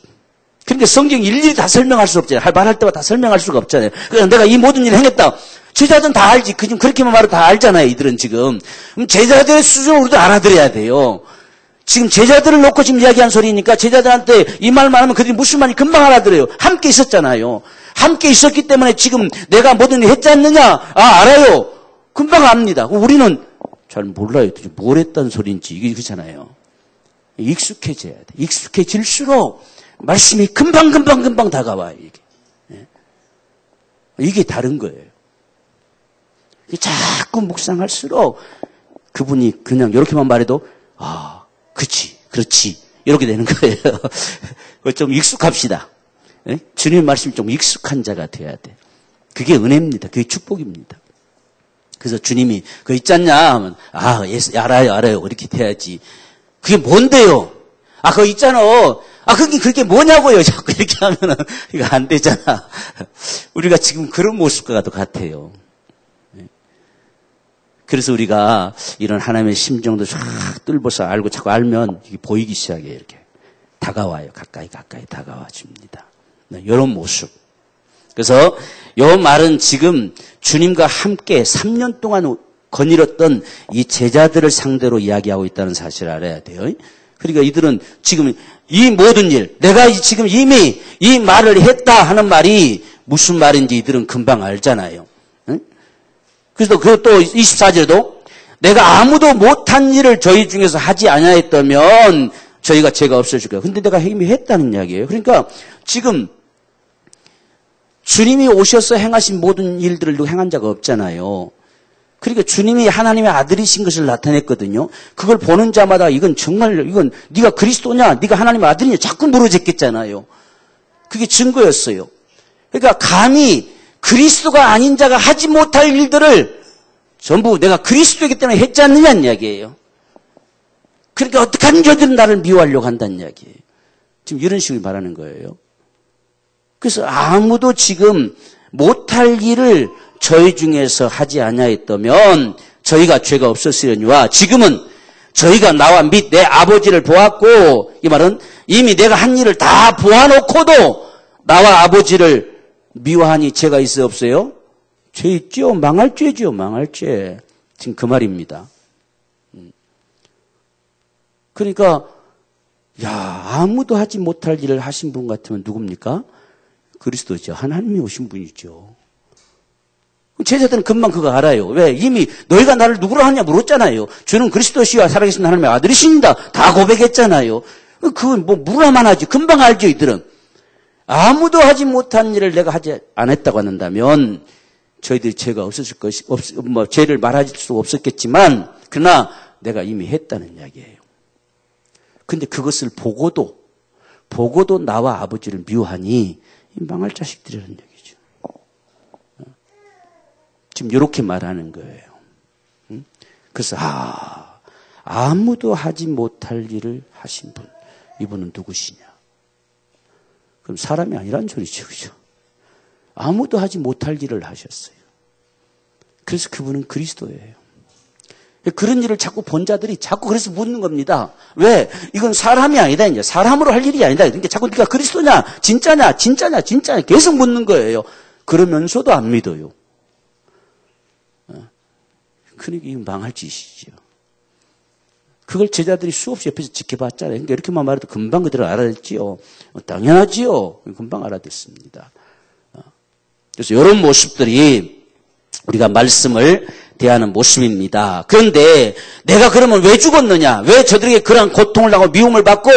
그런데 성경 일일이 다 설명할 수 없잖아요. 말할 때마다 다 설명할 수가 없잖아요. 그래서 내가 이 모든 일을 행했다. 제자들은 다 알지. 그렇게만 말해도 다 알잖아요, 이들은 지금. 그럼 제자들의 수준을 우리도 알아들어야 돼요. 지금 제자들을 놓고 지금 이야기한 소리니까 제자들한테 이 말만 하면 그들이 무슨 말인지 금방 알아들어요. 함께 있었잖아요. 함께 있었기 때문에 지금 내가 뭐든 했지 않느냐? 알아요. 금방 압니다. 우리는 잘 몰라요. 도대체 뭘 했다는 소리인지. 이게 그렇잖아요. 익숙해져야 돼. 익숙해질수록 말씀이 금방 다가와요. 이게 다른 거예요. 자꾸 묵상할수록 그분이 그냥 이렇게만 말해도 그렇지 이렇게 되는 거예요. 좀 익숙합시다. 예? 주님의 말씀이 좀 익숙한 자가 돼야 돼. 그게 은혜입니다. 그게 축복입니다. 그래서 주님이 그거 있잖냐 하면 예수 알아요. 이렇게 돼야지. 그게 뭔데요? 그거 있잖아. 그게 뭐냐고요. 자꾸 이렇게 하면은 이거 안 되잖아. 우리가 지금 그런 모습과 같아요. 그래서 우리가 이런 하나님의 심정도 쫙 뚫어서 알고 자꾸 알면 이게 보이기 시작해요. 이렇게 다가와요. 가까이 다가와 줍니다. 이런 모습. 그래서 이 말은 지금 주님과 함께 3년 동안 거닐었던 이 제자들을 상대로 이야기하고 있다는 사실을 알아야 돼요. 그러니까 이들은 지금 이 모든 일, 내가 지금 이미 이 말을 했다 하는 말이 무슨 말인지 이들은 금방 알잖아요. 그래서 그것도 24절에도 내가 아무도 못한 일을 저희 중에서 하지 아니하였다면 저희가 죄가 없어질 거예요. 근데 내가 이미 했다는 이야기예요. 그러니까 지금 주님이 오셔서 행하신 모든 일들을 행한 자가 없잖아요. 그러니까 주님이 하나님의 아들이신 것을 나타냈거든요. 그걸 보는 자마다 이건 네가 그리스도냐, 네가 하나님의 아들이냐 자꾸 물어댔겠잖아요. 그게 증거였어요. 그러니까 감히 그리스도가 아닌 자가 하지 못할 일들을 전부 내가 그리스도이기 때문에 했지 않느냐는 이야기예요. 그러니까 어떻게 하는 저들은 나를 미워하려고 한다는 이야기예요. 지금 이런 식으로 말하는 거예요. 그래서 아무도 지금 못할 일을 저희 중에서 하지 아니하였다면 저희가 죄가 없었으려니와 지금은 저희가 나와 및 내 아버지를 보았고, 이 말은 이미 내가 한 일을 다 보아놓고도 나와 아버지를 미워하니 죄가 있어요, 없어요? 죄 있죠. 망할 죄죠. 망할 죄. 지금 그 말입니다. 그러니까 아무도 하지 못할 일을 하신 분 같으면 누굽니까? 그리스도죠. 하나님이 오신 분이죠. 제자들은 금방 그거 알아요. 왜? 이미 너희가 나를 누구로 하냐 물었잖아요. 주는 그리스도시와 살아계신 하나님의 아들이십니다. 다 고백했잖아요. 그건 물어만 하지. 금방 알죠, 이들은. 아무도 하지 못한 일을 내가 하지 않았다고 한다면 저희들이 죄가 없었을 것이 죄를 말할 수 없었겠지만 그러나 내가 이미 했다는 이야기예요. 근데 그것을 보고도 나와 아버지를 미워하니 망할 자식들이라는 얘기죠. 지금 이렇게 말하는 거예요. 그래서 아무도 하지 못할 일을 하신 분, 이분은 누구시냐? 그럼 사람이 아니란 소리죠. 그죠? 아무도 하지 못할 일을 하셨어요. 그래서 그분은 그리스도예요. 그런 일을 자꾸 본 자들이 자꾸 그래서 묻는 겁니다. 왜? 이건 사람이 아니다. 이제 사람으로 할 일이 아니다. 그러니까 자꾸 네가 그리스도냐? 진짜냐? 계속 묻는 거예요. 그러면서도 안 믿어요. 그러니까 이건 망할 짓이죠. 그걸 제자들이 수없이 옆에서 지켜봤잖아요. 그러니까 이렇게만 말해도 금방 그대로 알아듣지요. 당연하지요. 금방 알아듣습니다. 그래서 이런 모습들이 우리가 말씀을 대하는 모습입니다. 그런데 내가 그러면 왜 죽었느냐? 왜 저들에게 그러한 고통을 당하고 미움을 받고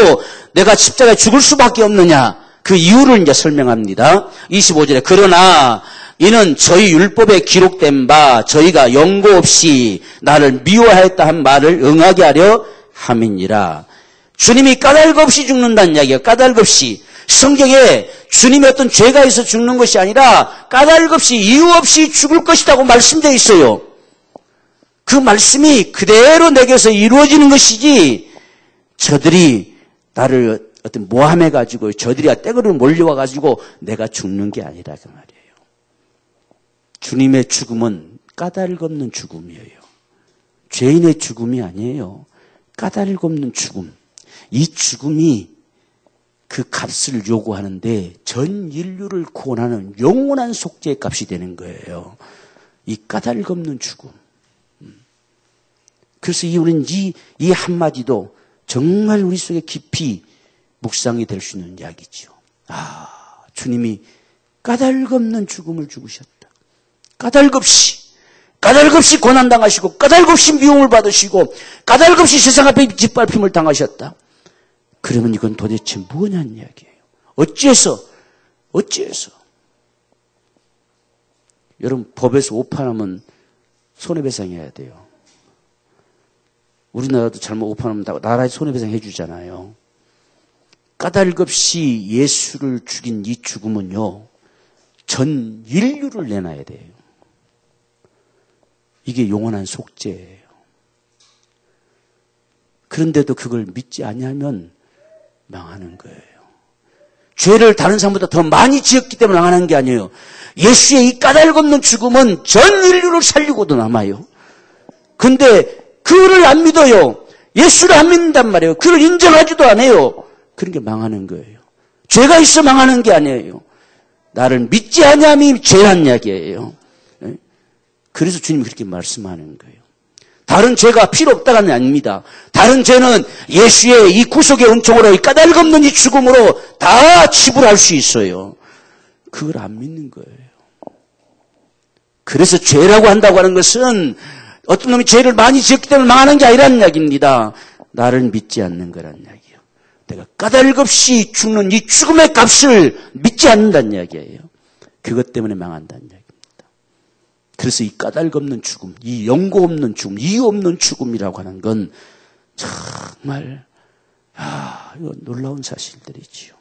내가 십자가에 죽을 수밖에 없느냐? 그 이유를 이제 설명합니다. 25절에 그러나 이는 저희 율법에 기록된 바 저희가 연고 없이 나를 미워하였다 한 말을 응하게 하려 함이니라. 주님이 까닭 없이 죽는다는 이야기예요. 까닭 없이. 성경에 주님의 어떤 죄가 있어 죽는 것이 아니라 까닭 없이 이유 없이 죽을 것이라고 말씀되어 있어요. 그 말씀이 그대로 내게서 이루어지는 것이지 저들이 나를 어떤 모함해가지고 저들이 떼거리로 몰려와가지고 내가 죽는 게 아니라 그 말이에요. 주님의 죽음은 까닭 없는 죽음이에요. 죄인의 죽음이 아니에요. 까닭 없는 죽음. 이 죽음이 그 값을 요구하는데 전 인류를 구원하는 영원한 속죄의 값이 되는 거예요. 이 까닭 없는 죽음. 그래서 우리는 이 한마디도 정말 우리 속에 깊이 묵상이 될 수 있는 이야기죠. 주님이 까닭 없는 죽음을 죽으셨다. 까닭 없이 고난당하시고 까닭 없이 미움을 받으시고 까닭 없이 세상 앞에 짓밟힘을 당하셨다. 그러면 이건 도대체 뭐냐는 이야기예요. 어찌해서 여러분 법에서 오판하면 손해배상해야 돼요. 우리나라도 잘못 오판하면 나라에 손해배상 해주잖아요. 까닭없이 예수를 죽인 이 죽음은요, 전 인류를 내놔야 돼요. 이게 영원한 속죄예요. 그런데도 그걸 믿지 아니하면 망하는 거예요. 죄를 다른 사람보다 더 많이 지었기 때문에 망하는 게 아니에요. 예수의 이 까닭없는 죽음은 전 인류를 살리고도 남아요. 근데 그를 안 믿어요. 예수를 안 믿는단 말이에요. 그를 인정하지도 않아요. 그런 게 망하는 거예요. 죄가 있어 망하는 게 아니에요. 나를 믿지 아니함이 죄란 이야기예요. 그래서 주님이 그렇게 말씀하는 거예요. 다른 죄가 필요 없다는 게 아닙니다. 다른 죄는 예수의 이 구속의 은총으로 이 까닭없는 이 죽음으로 다 치부할 수 있어요. 그걸 안 믿는 거예요. 그래서 죄라고 한다고 하는 것은 어떤 놈이 죄를 많이 지었기 때문에 망하는 게 아니라는 이야기입니다. 나를 믿지 않는 거란 이야기예요. 내가 까닭없이 죽는 이 죽음의 값을 믿지 않는다는 이야기예요. 그것 때문에 망한다는 이야기입니다. 그래서 이 까닭없는 죽음, 이 연고 없는 죽음, 이유 없는 죽음이라고 하는 건 정말 이거 놀라운 사실들이지요.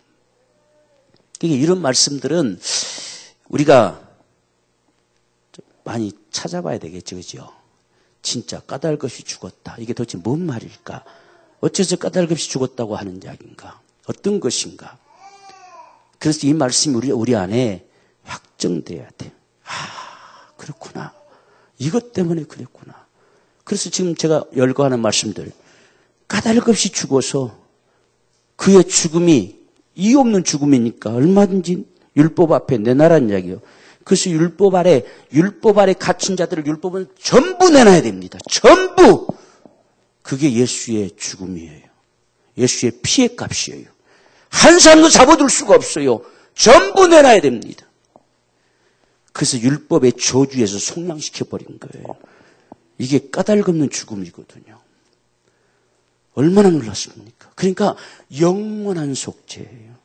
이런 말씀들은 우리가 좀 많이 찾아봐야 되겠죠, 그죠? 진짜 까닭없이 죽었다. 이게 도대체 뭔 말일까? 어째서 까닭없이 죽었다고 하는 이야기인가? 어떤 것인가? 그래서 이 말씀이 우리 안에 확정돼야 돼. 그렇구나. 이것 때문에 그랬구나. 그래서 지금 제가 열거하는 말씀들, 까닭없이 죽어서 그의 죽음이 이유 없는 죽음이니까 얼마든지 율법 앞에 내놔라는 이야기예요. 그래서 율법 아래 갇힌 자들을 율법은 전부 내놔야 됩니다. 전부. 그게 예수의 죽음이에요. 예수의 피의 값이에요. 한 사람도 잡아둘 수가 없어요. 전부 내놔야 됩니다. 그래서 율법의 저주에서 속량시켜버린 거예요. 이게 까닭없는 죽음이거든요. 얼마나 놀랐습니까? 그러니까 영원한 속죄예요.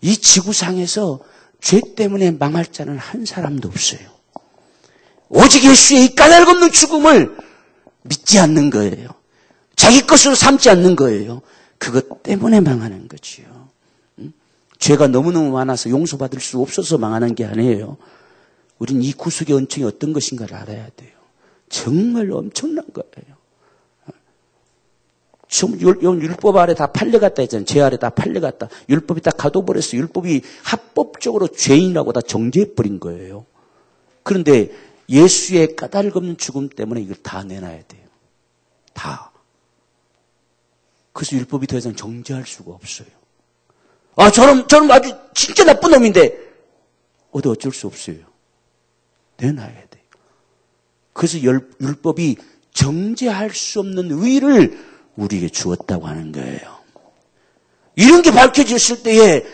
이 지구상에서 죄 때문에 망할 자는 한 사람도 없어요. 오직 예수의 이 까닭없는 죽음을 믿지 않는 거예요. 자기 것으로 삼지 않는 거예요. 그것 때문에 망하는 거지요. 죄가 너무너무 많아서 용서받을 수 없어서 망하는 게 아니에요. 우린 이 구속의 은총이 어떤 것인가를 알아야 돼요. 정말 엄청난 거예요. 율법 아래 다 팔려갔다 했잖아요. 죄 아래 다 팔려갔다. 율법이 다 가둬버렸어요. 율법이 합법적으로 죄인이라고 다 정죄해버린 거예요. 그런데 예수의 까닭없는 죽음 때문에 이걸 다 내놔야 돼요. 다. 그래서 율법이 더 이상 정죄할 수가 없어요. 저는 아주 진짜 나쁜 놈인데 어쩔 수 없어요. 내놔야 돼요. 그래서 율법이 정죄할 수 없는 의를 우리에게 주었다고 하는 거예요. 이런 게 밝혀졌을 때에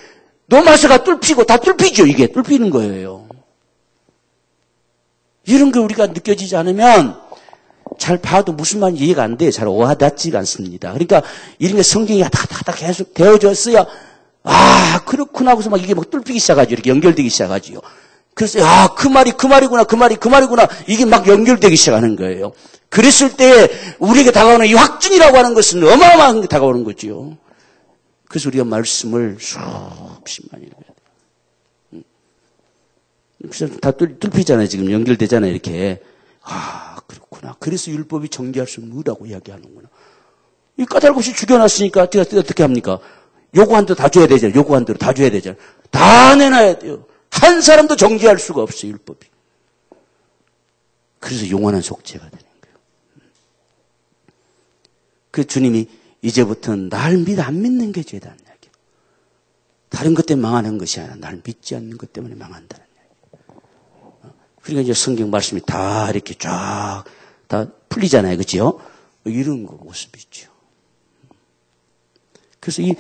노마스가 뚫히고 다 뚫히죠. 이게 뚫히는 거예요. 이런 게 우리가 느껴지지 않으면 잘 봐도 무슨 말인지 이해가 안 돼요. 잘 와닿지가 않습니다. 그러니까 이런 게 성경이 다 계속 되어졌어야 그렇구나 하고서 막 이게 막 뚫히기 시작하죠. 이렇게 연결되기 시작하죠. 그래서 그 말이구나 이게 막 연결되기 시작하는 거예요. 그랬을 때 우리에게 다가오는 이 확증이라고 하는 것은 어마어마한 게 다가오는 거죠. 그래서 우리가 말씀을 수없이 많이 읽어야 돼요. 그래서 다 뚫히잖아요. 지금 연결되잖아요. 이렇게. 그렇구나. 그래서 율법이 정죄할 수 없는 의라고 이야기하는구나. 이 까닭없이 죽여놨으니까 어떻게 합니까? 요구한 대로 다 줘야 되잖아요. 요구한 대로 다 줘야 되잖아요. 다 내놔야 돼요. 한 사람도 정죄할 수가 없어요. 율법이. 그래서 영원한 속죄가 되는 거예요. 그 주님이 이제부터는 날 안 믿는 게 죄다는 이야기예요. 다른 것 때문에 망하는 것이 아니라 날 믿지 않는 것 때문에 망한다는 이야기예요. 그러니까 이제 성경 말씀이 다 이렇게 쫙 다 풀리잖아요. 그렇죠? 이런 거 모습이죠. 그래서 이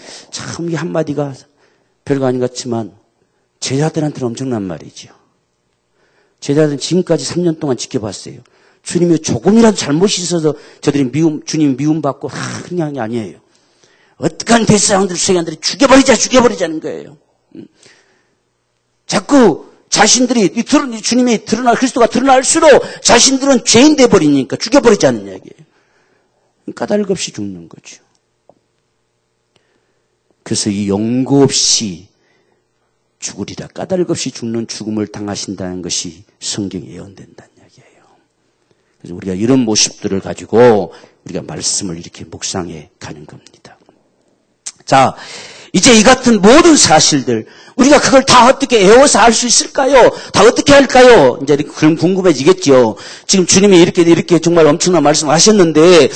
한마디가 별거 아닌 것 같지만 제자들한테는 엄청난 말이죠. 제자들은 지금까지 3년 동안 지켜봤어요. 주님이 조금이라도 잘못이 있어서 저들이 주님 미움받고 그냥 게 아니에요. 어떠한 대사장들, 수행관들이 죽여버리자는 거예요. 자꾸 자신들이 주님이 그리스도가 드러날수록 자신들은 죄인 돼버리니까 죽여버리자는 이야기예요. 까닭없이 죽는 거죠. 그래서 이 연고 없이 죽으리라, 까닭 없이 죽는 죽음을 당하신다는 것이 성경에 예언된다는 이야기예요. 그래서 우리가 이런 모습들을 가지고 우리가 말씀을 이렇게 묵상해 가는 겁니다. 자, 이제 이 같은 모든 사실들, 우리가 그걸 다 어떻게 애워서 알 수 있을까요? 다 어떻게 할까요? 이제 그럼 궁금해지겠죠. 지금 주님이 이렇게 정말 엄청난 말씀 하셨는데,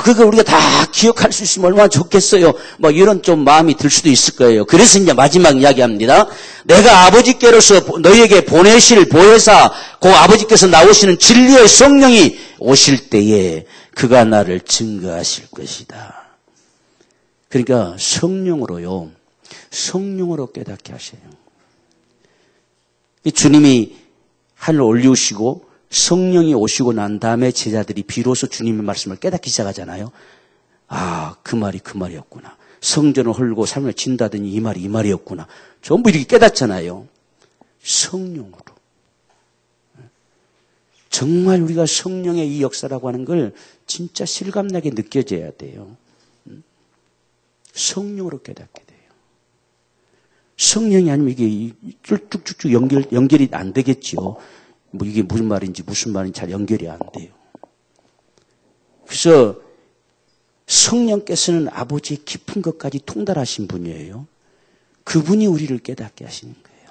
그거 우리가 다 기억할 수 있으면 얼마나 좋겠어요. 뭐 이런 좀 마음이 들 수도 있을 거예요. 그래서 이제 마지막 이야기합니다. 내가 아버지께로서 너희에게 보내실 보혜사, 그 아버지께서 나오시는 진리의 성령이 오실 때에 그가 나를 증거하실 것이다. 그러니까 성령으로 깨닫게 하셔요. 주님이 하늘로 올리우시고 성령이 오시고 난 다음에 제자들이 비로소 주님의 말씀을 깨닫기 시작하잖아요. 그 말이 그 말이었구나. 성전을 헐고 삶을 진다더니 이 말이 이 말이었구나. 전부 이렇게 깨닫잖아요. 성령으로. 정말 우리가 성령의 이 역사라고 하는 걸 진짜 실감나게 느껴져야 돼요. 성령으로 깨닫게 돼요. 성령이 아니면 이게 쭉쭉쭉 연결이 안 되겠지요. 뭐 이게 무슨 말인지 잘 연결이 안 돼요. 그래서 성령께서는 아버지의 깊은 것까지 통달하신 분이에요. 그분이 우리를 깨닫게 하시는 거예요.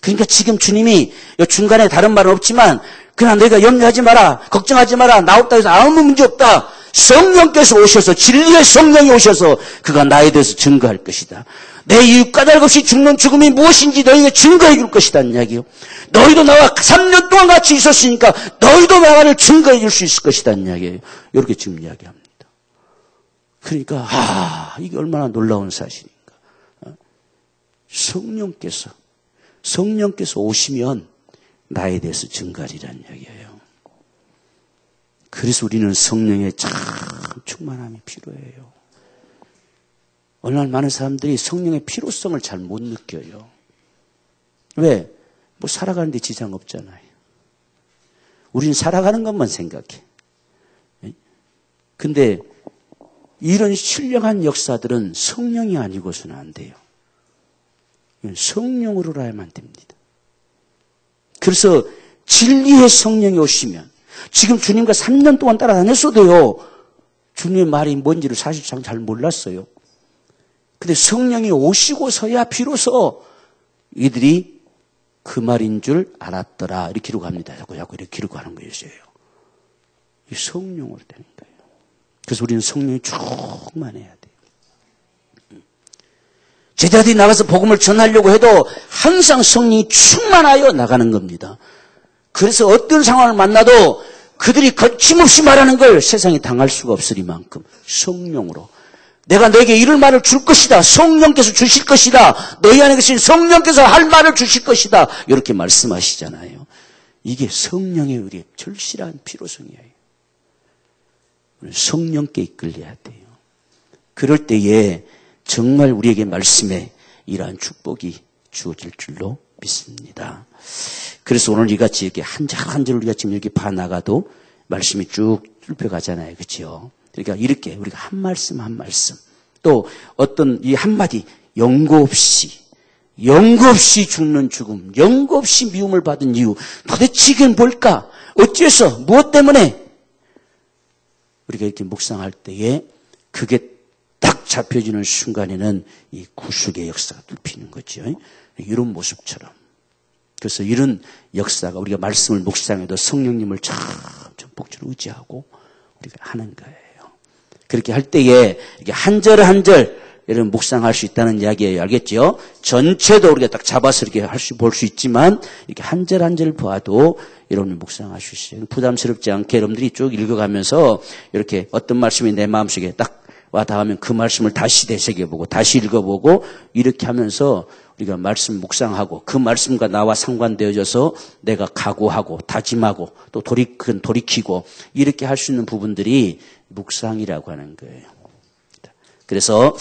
그러니까 지금 주님이 중간에 다른 말은 없지만 그냥 너희가 염려하지 마라, 걱정하지 마라, 나 없다 해서 아무 문제 없다. 성령께서 오셔서, 진리의 성령이 오셔서 그가 나에 대해서 증거할 것이다. 내 이유 까닭 없이 죽는 죽음이 무엇인지 너희에게 증거해 줄 것이다 이야기요. 너희도 나와 3년 동안 같이 있었으니까 너희도 나를 증거해 줄 수 있을 것이다 이야기예요. 이렇게 지금 이야기합니다. 그러니까 이게 얼마나 놀라운 사실인가. 성령께서 오시면 나에 대해서 증거하리라는 이야기예요. 그래서 우리는 성령의 참 충만함이 필요해요. 오늘 많은 사람들이 성령의 필요성을 잘 못 느껴요. 왜? 뭐 살아가는데 지장 없잖아요. 우리는 살아가는 것만 생각해. 근데 이런 신령한 역사들은 성령이 아니고서는 안 돼요. 성령으로라야만 됩니다. 그래서 진리의 성령이 오시면 지금 주님과 3년 동안 따라다녔어도요. 주님의 말이 뭔지를 사실상 잘 몰랐어요. 근데 성령이 오시고서야 비로소 이들이 그 말인 줄 알았더라. 이렇게 기록합니다. 자꾸 이렇게 기록하는 것이에요. 이 성령으로 되는 거예요. 그래서 우리는 성령이 충만해야 돼요. 제자들이 나가서 복음을 전하려고 해도 항상 성령이 충만하여 나가는 겁니다. 그래서 어떤 상황을 만나도 그들이 거침없이 말하는 걸 세상에 당할 수가 없으리만큼 성령으로 내가 너에게 이럴 말을 줄 것이다. 성령께서 주실 것이다. 너희 안에 계신 성령께서 할 말을 주실 것이다. 이렇게 말씀하시잖아요. 이게 성령의 우리의 절실한 필요성이에요. 성령께 이끌려야 돼요. 그럴 때에 정말 우리에게 말씀에 이러한 축복이 주어질 줄로 믿습니다. 그래서 오늘 이같이 이렇게 한 절 한 절 우리가 지금 이렇게 봐나가도 말씀이 쭉 뚫혀가잖아요. 그렇죠? 그러니까 이렇게 우리가 한 말씀 한 말씀 또 어떤 이 한마디 연고 없이 죽는 죽음, 연고 없이 미움을 받은 이유 도대체 이게 뭘까? 어째서? 무엇 때문에? 우리가 이렇게 묵상할 때에 그게 딱 잡혀지는 순간에는 이 구속의 역사가 뚫히는 거죠. 이런 모습처럼. 그래서 이런 역사가 우리가 말씀을 묵상해도 성령님을 참 복주로 의지하고 우리가 하는 거예요. 그렇게 할 때에 이렇게 한 절 한 절 이런 묵상할 수 있다는 이야기예요. 알겠죠? 전체도 우리가 딱 잡아서 이렇게 볼 수 있지만 이렇게 한 절 한 절 봐도 여러분이 묵상할 수 있어요. 부담스럽지 않게 여러분들이 쭉 읽어가면서 이렇게 어떤 말씀이 내 마음속에 딱 와 닿으면 그 말씀을 다시 되새겨보고 다시 읽어보고 이렇게 하면서 우리가 말씀 묵상하고 그 말씀과 나와 상관되어져서 내가 각오하고 다짐하고 또 돌이키고 이렇게 할 수 있는 부분들이 묵상이라고 하는 거예요. 그래서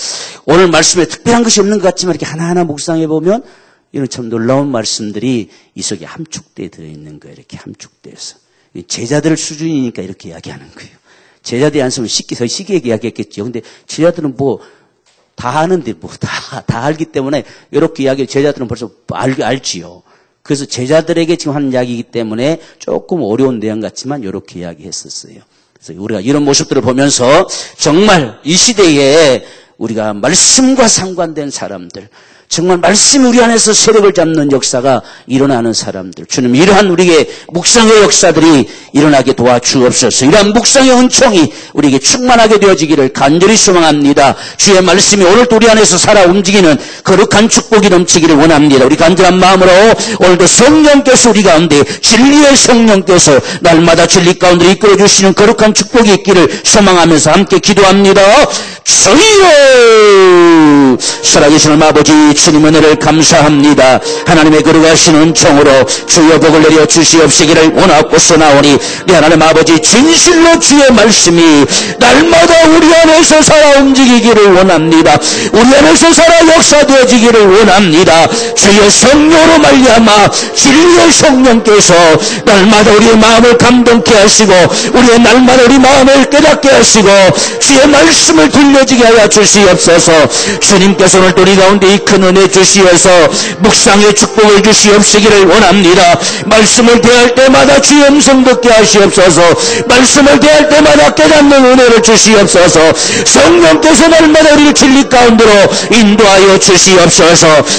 오늘 말씀에 특별한 것이 없는 것 같지만 이렇게 하나하나 묵상해보면 이런 참 놀라운 말씀들이 이 속에 함축되어 들어있는 거예요. 이렇게 함축돼서. 제자들 수준이니까 이렇게 이야기하는 거예요. 제자들이 안 쓰면 더 시기하게 이야기했겠죠. 근데 제자들은 다 아는데 다 알기 때문에 이렇게 이야기를 제자들은 벌써 알지요. 그래서 제자들에게 지금 하는 이야기이기 때문에 조금 어려운 내용 같지만 이렇게 이야기했었어요. 그래서 우리가 이런 모습들을 보면서 정말 이 시대에 우리가 말씀과 상관된 사람들, 정말 말씀이 우리 안에서 세력을 잡는 역사가 일어나는 사람들, 주님 이러한 우리의 묵상의 역사들이 일어나게 도와주옵소서. 이러한 묵상의 은총이 우리에게 충만하게 되어지기를 간절히 소망합니다. 주의 말씀이 오늘도 우리 안에서 살아 움직이는 거룩한 축복이 넘치기를 원합니다. 우리 간절한 마음으로 오늘도 성령께서 우리 가운데 진리의 성령께서 날마다 진리 가운데 이끌어 주시는 거룩한 축복이 있기를 소망하면서 함께 기도합니다. 주여, 살아계시는 아버지 주님 은혜를 감사합니다. 하나님의 거룩하신 은총으로 주여 복을 내려 주시옵시기를 원하고서 나오니 네 하나님 아버지 진실로 주의 말씀이 날마다 우리 안에서 살아 움직이기를 원합니다. 우리 안에서 살아 역사되어지기를 원합니다. 주의 성령으로 말미암아 진리의 성령께서 날마다 우리의 마음을 감동케 하시고 우리의 날마다 우리 마음을 깨닫게 하시고 주의 말씀을 들려지게 하여 주시옵소서. 주님께서 오늘 우리 가운데 이 큰 은혜 주시어서 묵상의 축복을 주시옵시기를 원합니다. 말씀을 대할 때마다 주의 음성 듣게 하시옵소서. 말씀을 대할 때마다 깨닫는 은혜를 주시옵소서. 성령께서 날마다 우리를 진리 가운데로 인도하여 주시옵소서.